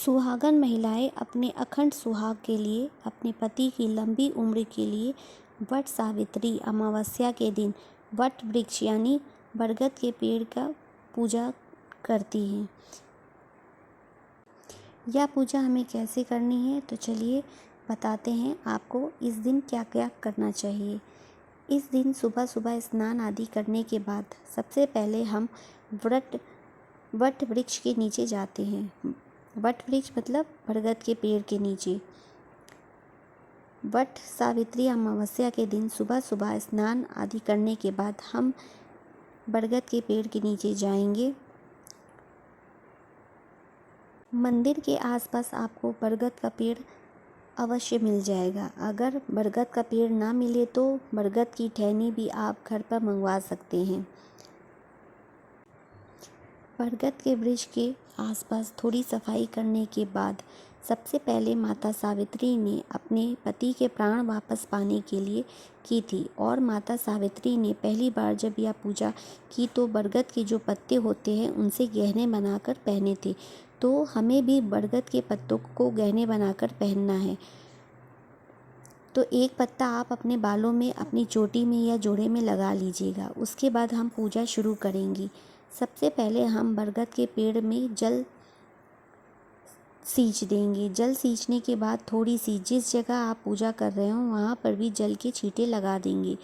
सुहागन महिलाएं अपने अखंड सुहाग के लिए, अपने पति की लंबी उम्र के लिए वट सावित्री अमावस्या के दिन वट वृक्ष यानी बरगद के पेड़ का पूजा करती हैं। यह पूजा हमें कैसे करनी है तो चलिए बताते हैं आपको इस दिन क्या क्या करना चाहिए। इस दिन सुबह सुबह स्नान आदि करने के बाद सबसे पहले हम वट वृक्ष के नीचे जाते हैं। वट वृक्ष मतलब बरगद के पेड़ के नीचे। वट सावित्री अमावस्या के दिन सुबह सुबह स्नान आदि करने के बाद हम बरगद के पेड़ के नीचे जाएंगे। मंदिर के आसपास आपको बरगद का पेड़ अवश्य मिल जाएगा। अगर बरगद का पेड़ ना मिले तो बरगद की टहनी भी आप घर पर मंगवा सकते हैं। बरगद के वृक्ष के आसपास थोड़ी सफाई करने के बाद सबसे पहले माता सावित्री ने अपने पति के प्राण वापस पाने के लिए की थी और माता सावित्री ने पहली बार जब यह पूजा की तो बरगद के जो पत्ते होते हैं उनसे गहने बनाकर पहने थे। तो हमें भी बरगद के पत्तों को गहने बनाकर पहनना है। तो एक पत्ता आप अपने बालों में, अपनी चोटी में या जोड़े में लगा लीजिएगा। उसके बाद हम पूजा शुरू करेंगे। सबसे पहले हम बरगद के पेड़ में जल सींच देंगे। जल सींचने के बाद थोड़ी सी जिस जगह आप पूजा कर रहे हो वहाँ पर भी जल के छींटे लगा देंगे,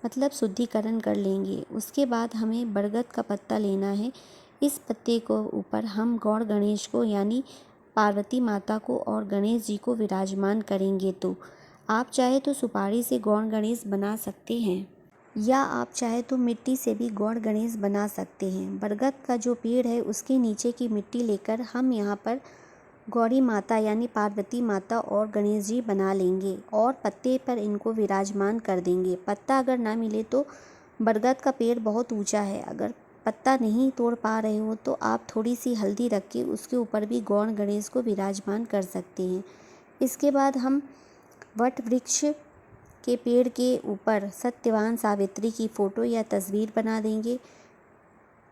मतलब शुद्धिकरण कर लेंगे। उसके बाद हमें बरगद का पत्ता लेना है। इस पत्ते को ऊपर हम गौर गणेश को यानी पार्वती माता को और गणेश जी को विराजमान करेंगे। तो आप चाहे तो सुपारी से गौर गणेश बना सकते हैं या आप चाहे तो मिट्टी से भी गौर गणेश बना सकते हैं। बरगद का जो पेड़ है उसके नीचे की मिट्टी लेकर हम यहाँ पर गौरी माता यानी पार्वती माता और गणेश जी बना लेंगे और पत्ते पर इनको विराजमान कर देंगे। पत्ता अगर ना मिले तो बरगद का पेड़ बहुत ऊंचा है, अगर पत्ता नहीं तोड़ पा रहे हो तो आप थोड़ी सी हल्दी रख के उसके ऊपर भी गौर गणेश को विराजमान कर सकते हैं। इसके बाद हम वट वृक्ष के पेड़ के ऊपर सत्यवान सावित्री की फ़ोटो या तस्वीर बना देंगे।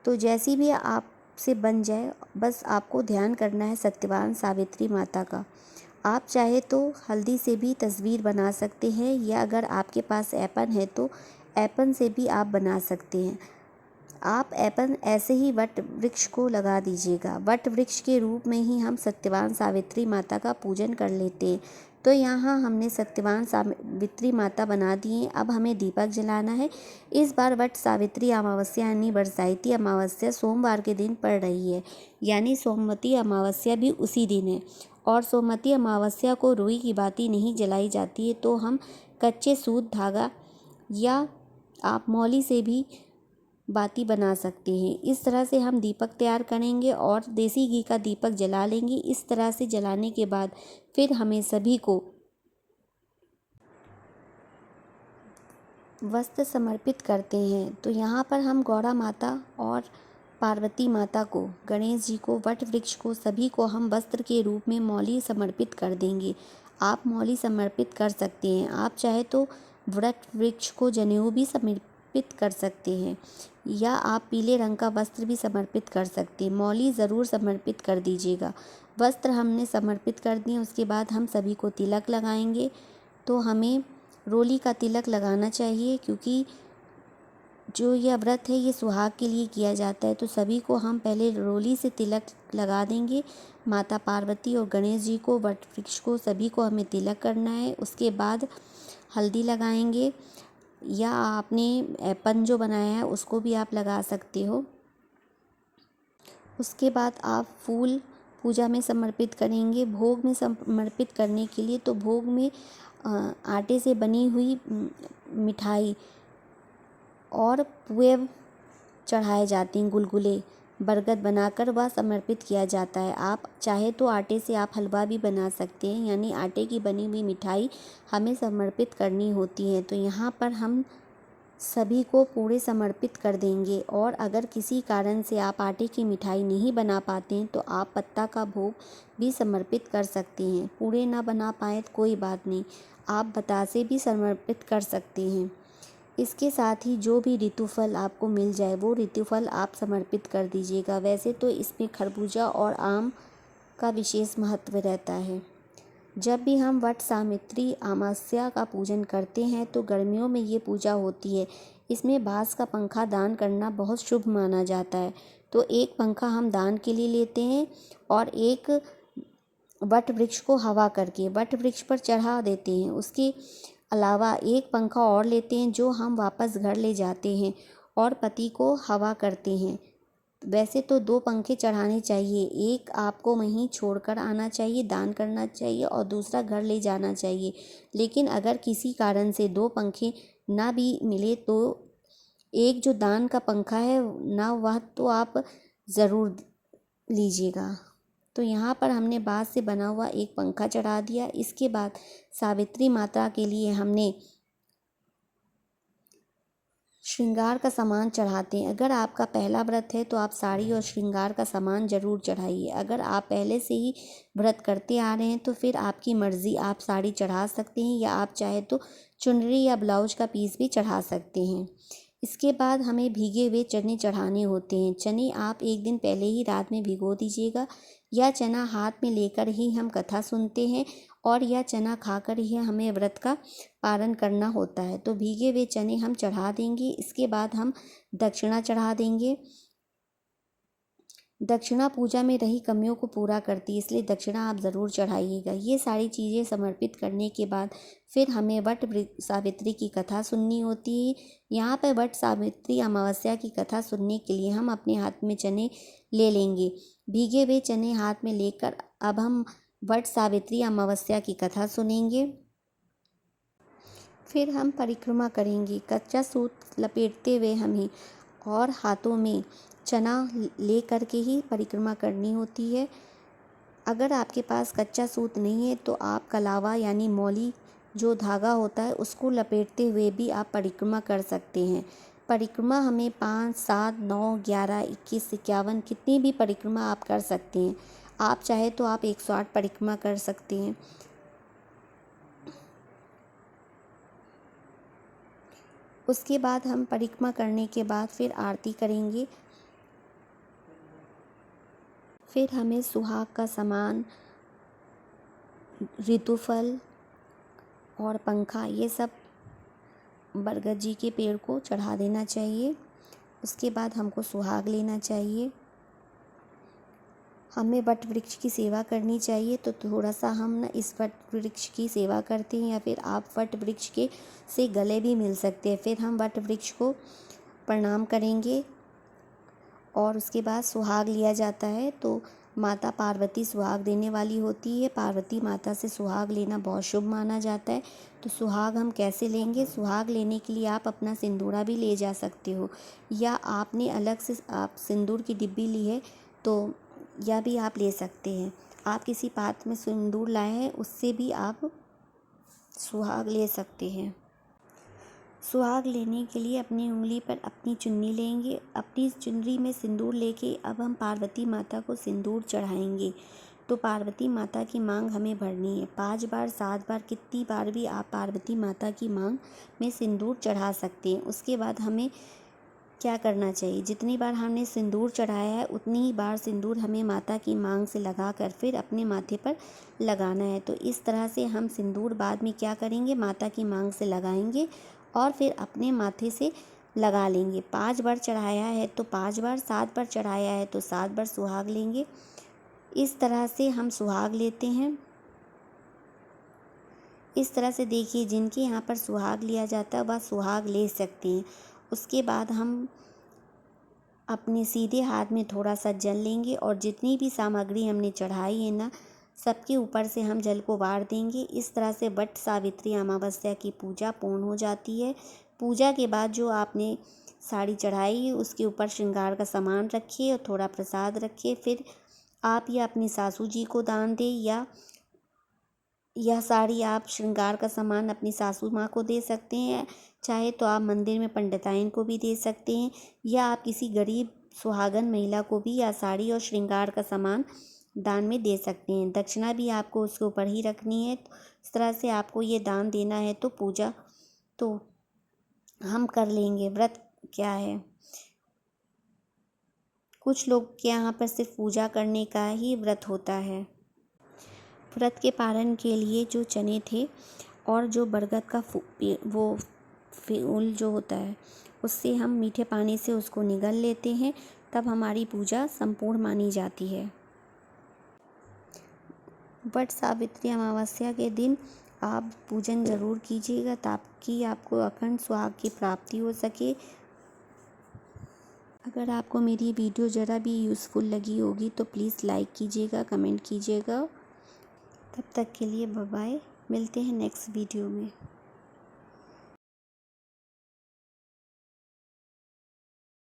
तो जैसी भी आपसे बन जाए, बस आपको ध्यान करना है सत्यवान सावित्री माता का। आप चाहे तो हल्दी से भी तस्वीर बना सकते हैं या अगर आपके पास ऐपन है तो ऐपन से भी आप बना सकते हैं। आप ऐपन ऐसे ही वट वृक्ष को लगा दीजिएगा। वट वृक्ष के रूप में ही हम सत्यवान सावित्री माता का पूजन कर लेते हैं। तो यहाँ हमने सत्यवान सावित्री माता बना दी है। अब हमें दीपक जलाना है। इस बार वट सावित्री अमावस्या यानी बरसाइती अमावस्या सोमवार के दिन पड़ रही है, यानी सोमवती अमावस्या भी उसी दिन है। और सोमवती अमावस्या को रुई की बाती नहीं जलाई जाती है, तो हम कच्चे सूत धागा या आप मौली से भी बाती बना सकते हैं। इस तरह से हम दीपक तैयार करेंगे और देसी घी का दीपक जला लेंगे। इस तरह से जलाने के बाद फिर हमें सभी को वस्त्र समर्पित करते हैं। तो यहाँ पर हम गौरा माता और पार्वती माता को, गणेश जी को, वट वृक्ष को, सभी को हम वस्त्र के रूप में मौली समर्पित कर देंगे। आप मौली समर्पित कर सकते हैं। आप चाहे तो वट वृक्ष को जनेऊ भी समर्पित कर सकते हैं या आप पीले रंग का वस्त्र भी समर्पित कर सकते हैं। मौली ज़रूर समर्पित कर दीजिएगा। वस्त्र हमने समर्पित कर दिए। उसके बाद हम सभी को तिलक लगाएंगे। तो हमें रोली का तिलक लगाना चाहिए क्योंकि जो यह व्रत है ये सुहाग के लिए किया जाता है। तो सभी को हम पहले रोली से तिलक लगा देंगे। माता पार्वती और गणेश जी को, वट वृक्ष को, सभी को हमें तिलक करना है। उसके बाद हल्दी लगाएंगे या आपने ऐपन जो बनाया है उसको भी आप लगा सकते हो। उसके बाद आप फूल पूजा में समर्पित करेंगे। भोग में समर्पित करने के लिए तो भोग में आटे से बनी हुई मिठाई और पुए चढ़ाए जाते हैं, गुलगुले बरगद बनाकर वह समर्पित किया जाता है। आप चाहे तो आटे से आप हलवा भी बना सकते हैं, यानी आटे की बनी हुई मिठाई हमें समर्पित करनी होती है। तो यहाँ पर हम सभी को पूरे समर्पित कर देंगे। और अगर किसी कारण से आप आटे की मिठाई नहीं बना पाते हैं तो आप पत्ता का भोग भी समर्पित कर सकते हैं। पूरे ना बना पाए तो कोई बात नहीं, आप बतासे भी समर्पित कर सकते हैं। इसके साथ ही जो भी ऋतुफल आपको मिल जाए वो ऋतुफल आप समर्पित कर दीजिएगा। वैसे तो इसमें खरबूजा और आम का विशेष महत्व रहता है। जब भी हम वट सावित्री अमावस्या का पूजन करते हैं तो गर्मियों में ये पूजा होती है। इसमें बाँस का पंखा दान करना बहुत शुभ माना जाता है। तो एक पंखा हम दान के लिए लेते हैं और एक वट वृक्ष को हवा करके वट वृक्ष पर चढ़ा देते हैं। उसके अलावा एक पंखा और लेते हैं जो हम वापस घर ले जाते हैं और पति को हवा करते हैं। वैसे तो 2 पंखे चढ़ाने चाहिए, एक आपको वहीं छोड़कर आना चाहिए, दान करना चाहिए और दूसरा घर ले जाना चाहिए। लेकिन अगर किसी कारण से 2 पंखे ना भी मिले तो एक जो दान का पंखा है ना, वह तो आप ज़रूर लीजिएगा। तो यहाँ पर हमने बाँस से बना हुआ एक पंखा चढ़ा दिया। इसके बाद सावित्री माता के लिए हमने श्रृंगार का सामान चढ़ाते हैं। अगर आपका पहला व्रत है तो आप साड़ी और श्रृंगार का सामान ज़रूर चढ़ाइए। अगर आप पहले से ही व्रत करते आ रहे हैं तो फिर आपकी मर्ज़ी, आप साड़ी चढ़ा सकते हैं या आप चाहे तो चुनरी या ब्लाउज का पीस भी चढ़ा सकते हैं। इसके बाद हमें भीगे हुए चने चढ़ाने होते हैं। चने आप एक दिन पहले ही रात में भिगो दीजिएगा। यह चना हाथ में लेकर ही हम कथा सुनते हैं और यह चना खाकर ही हमें व्रत का पारण करना होता है। तो भीगे हुए चने हम चढ़ा देंगे। इसके बाद हम दक्षिणा चढ़ा देंगे। दक्षिणा पूजा में रही कमियों को पूरा करती है, इसलिए दक्षिणा आप ज़रूर चढ़ाइएगा। ये सारी चीज़ें समर्पित करने के बाद फिर हमें वट सावित्री की कथा सुननी होती है। यहाँ पर वट सावित्री अमावस्या की कथा सुनने के लिए हम अपने हाथ में चने ले लेंगे। भीगे हुए चने हाथ में लेकर अब हम वट सावित्री अमावस्या की कथा सुनेंगे। फिर हम परिक्रमा करेंगे। कच्चा सूत लपेटते हुए हमें और हाथों में चना ले करके ही परिक्रमा करनी होती है। अगर आपके पास कच्चा सूत नहीं है तो आप कलावा यानी मौली जो धागा होता है उसको लपेटते हुए भी आप परिक्रमा कर सकते हैं। परिक्रमा हमें 5, 7, 9, 11, 21, 51 कितनी भी परिक्रमा आप कर सकते हैं। आप चाहे तो आप 108 परिक्रमा कर सकते हैं। उसके बाद हम परिक्रमा करने के बाद फिर आरती करेंगे। फिर हमें सुहाग का सामान, ऋतुफल और पंखा ये सब बरगद जी के पेड़ को चढ़ा देना चाहिए। उसके बाद हमको सुहाग लेना चाहिए। हमें वट वृक्ष की सेवा करनी चाहिए। तो थोड़ा सा हम ना इस वट वृक्ष की सेवा करते हैं या फिर आप वट वृक्ष के से गले भी मिल सकते हैं। फिर हम वट वृक्ष को प्रणाम करेंगे और उसके बाद सुहाग लिया जाता है। तो माता पार्वती सुहाग देने वाली होती है। पार्वती माता से सुहाग लेना बहुत शुभ माना जाता है। तो सुहाग हम कैसे लेंगे? सुहाग लेने के लिए आप अपना सिंदूरा भी ले जा सकते हो या आपने अलग से आप सिंदूर की डिब्बी ली है तो यह भी आप ले सकते हैं। आप किसी पात्र में सिंदूर लाए हैं उससे भी आप सुहाग ले सकते हैं। सुहाग लेने के लिए अपनी उंगली पर अपनी चुन्नी लेंगे। अपनी चुनरी में सिंदूर लेके अब हम पार्वती माता को सिंदूर चढ़ाएंगे। तो पार्वती माता की मांग हमें भरनी है। 5 बार, 7 बार, कितनी बार भी आप पार्वती माता की मांग में सिंदूर चढ़ा सकते हैं। उसके बाद हमें क्या करना चाहिए? जितनी बार हमने सिंदूर चढ़ाया है उतनी ही बार सिंदूर हमें माता की मांग से लगाकर फिर अपने माथे पर लगाना है। तो इस तरह से हम सिंदूर बाद में क्या करेंगे? माता की मांग से लगाएंगे और फिर अपने माथे से लगा लेंगे। 5 बार चढ़ाया है तो 5 बार, 7 बार चढ़ाया है तो 7 बार सुहाग लेंगे। इस तरह से हम सुहाग लेते हैं। इस तरह से देखिए, जिनके यहाँ पर सुहाग लिया जाता है वह सुहाग ले सकते हैं। उसके बाद हम अपने सीधे हाथ में थोड़ा सा जल लेंगे और जितनी भी सामग्री हमने चढ़ाई है ना, सबके ऊपर से हम जल को वार देंगे। इस तरह से वट सावित्री अमावस्या की पूजा पूर्ण हो जाती है। पूजा के बाद जो आपने साड़ी चढ़ाई है उसके ऊपर श्रृंगार का सामान रखिए और थोड़ा प्रसाद रखिए। फिर आप या अपनी सासू जी को दान दें या यह साड़ी आप श्रृंगार का सामान अपनी सासू माँ को दे सकते हैं। चाहे तो आप मंदिर में पंडिताइन को भी दे सकते हैं या आप किसी गरीब सुहागन महिला को भी यह साड़ी और श्रृंगार का सामान दान में दे सकते हैं। दक्षिणा भी आपको उसके ऊपर ही रखनी है। तो इस तरह से आपको ये दान देना है। तो पूजा तो हम कर लेंगे। व्रत क्या है? कुछ लोग के यहाँ पर सिर्फ पूजा करने का ही व्रत होता है। व्रत के पारण के लिए जो चने थे और जो बरगद का वो फूल जो होता है, उससे हम मीठे पानी से उसको निगल लेते हैं, तब हमारी पूजा संपूर्ण मानी जाती है। वट सावित्री अमावस्या के दिन आप पूजन ज़रूर कीजिएगा ताकि आपको अखंड सुहाग की प्राप्ति हो सके। अगर आपको मेरी वीडियो ज़रा भी यूज़फुल लगी होगी तो प्लीज़ लाइक कीजिएगा, कमेंट कीजिएगा। तब तक के लिए बाय बाय, मिलते हैं नेक्स्ट वीडियो में।